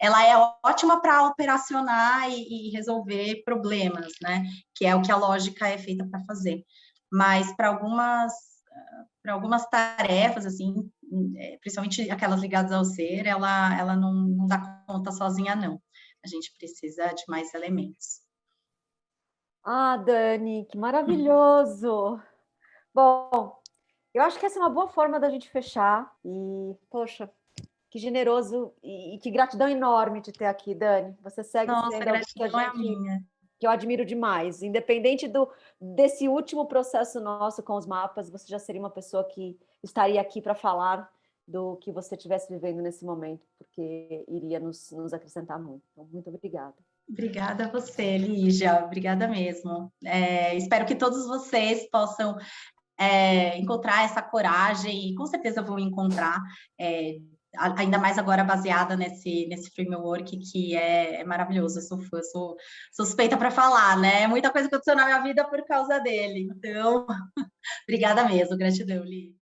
Ela é ótima para operacionar e resolver problemas, né? Que é o que a lógica é feita para fazer. Mas para algumas tarefas, assim, principalmente aquelas ligadas ao ser, ela não dá conta sozinha, não. A gente precisa de mais elementos. Ah, Dani, que maravilhoso! Bom, eu acho que essa é uma boa forma da gente fechar. E, poxa, que generoso e que gratidão enorme de ter aqui, Dani. Você segue Nossa, sendo a alguém gratidão é a minha. que eu admiro demais. Independente desse último processo nosso com os mapas, você já seria uma pessoa que estaria aqui para falar do que você estivesse vivendo nesse momento, porque iria nos acrescentar muito. Então, muito obrigada. Obrigada a você, Lígia. Obrigada mesmo. Espero que todos vocês possam encontrar essa coragem, e com certeza vão encontrar, ainda mais agora baseada nesse framework que é maravilhoso. Eu sou fã, sou suspeita para falar, né? Muita coisa aconteceu na minha vida por causa dele. Então, obrigada mesmo, gratidão, Lígia.